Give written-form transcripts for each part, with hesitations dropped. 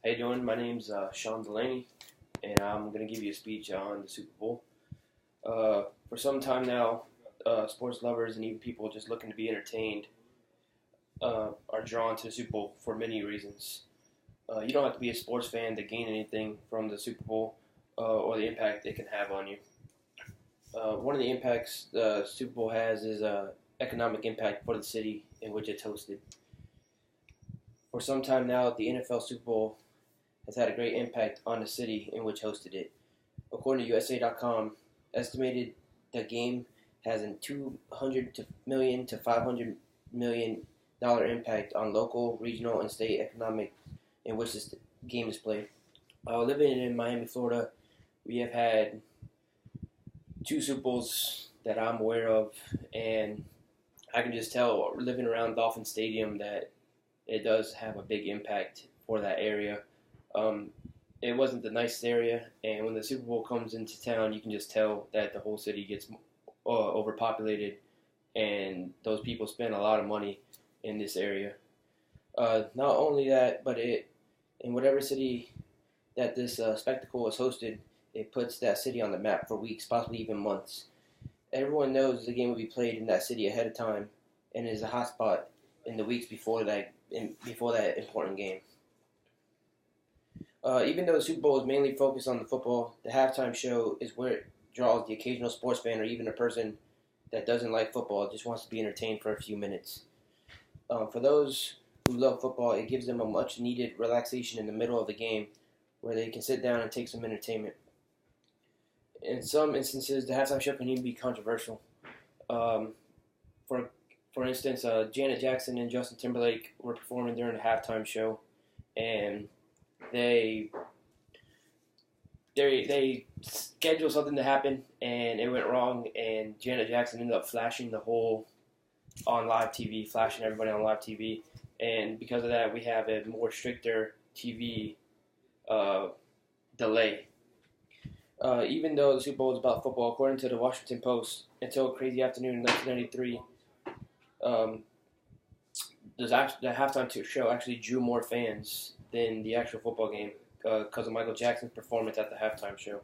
How you doing? My name's Sean Delaney, and I'm going to give you a speech on the Super Bowl. For some time now, sports lovers and even people just looking to be entertained are drawn to the Super Bowl for many reasons. You don't have to be a sports fan to gain anything from the Super Bowl or the impact it can have on you. One of the impacts the Super Bowl has is economic impact for the city in which it's hosted. For some time now, the NFL Super Bowl has had a great impact on the city in which hosted it. According to USA.com, estimated the game has a $200 million to $500 million impact on local, regional, and state economic in which this game is played. Living in Miami, Florida, we have had two Super Bowls that I'm aware of, and I can just tell living around Dolphin Stadium that it does have a big impact for that area. Um, it wasn't the nicest area, and when the Super Bowl comes into town, you can just tell that the whole city gets overpopulated, and those people spend a lot of money in this area. Not only that, but in whatever city that this spectacle is hosted, it puts that city on the map for weeks, possibly even months. Everyone knows the game will be played in that city ahead of time, and is a hotspot in the weeks before that important game. Even though the Super Bowl is mainly focused on the football, the halftime show is where it draws the occasional sports fan or even a person that doesn't like football, just wants to be entertained for a few minutes. For those who love football, it gives them a much needed relaxation in the middle of the game where they can sit down and take some entertainment. In some instances, the halftime show can even be controversial. Um, for for instance, Janet Jackson and Justin Timberlake were performing during the halftime show, and they they scheduled something to happen, and it went wrong, and Janet Jackson ended up flashing the whole on live TV, flashing everybody on live TV, and because of that, we have a more stricter TV uh, delay. Even though the Super Bowl is about football, according to the Washington Post, until a crazy afternoon in 1993, um, the halftime show actually drew more fans than the actual football game because of Michael Jackson's performance at the halftime show.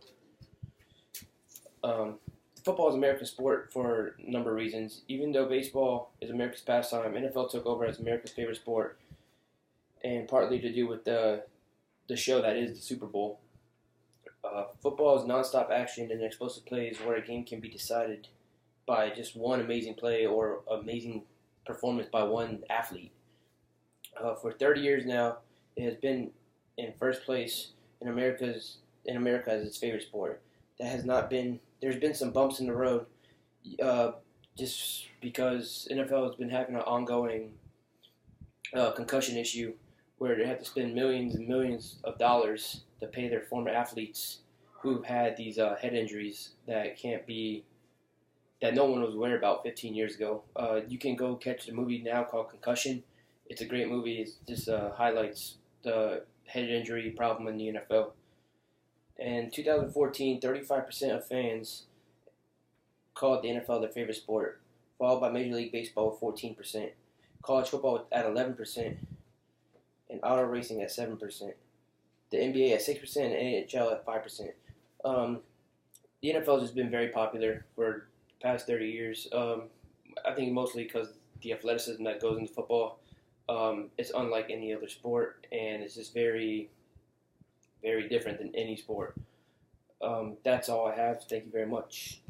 Um, Football is America's sport for a number of reasons. Even though baseball is America's pastime, NFL took over as America's favorite sport, and partly to do with the show that is the Super Bowl. Football is nonstop action and explosive plays where a game can be decided by just one amazing play or amazing performance by one athlete. For 30 years now, it has been in first place in America as its favorite sport. That has not been. There's been some bumps in the road, uh, just because NFL has been having an ongoing concussion issue where they have to spend millions and millions of dollars to pay their former athletes who've had these head injuries that no one was aware about 15 years ago. You can go catch the movie now called Concussion. It's a great movie. It just highlights the head injury problem in the NFL. In 2014, 35% of fans called the NFL their favorite sport, followed by Major League Baseball with 14%, college football at 11%, and auto racing at 7%. The NBA at 6%, and NHL at 5%. The NFL has been very popular for the past 30 years. I think mostly because the athleticism that goes into football. It's unlike any other sport, and it's just very, very different than any sport. That's all I have. Thank you very much.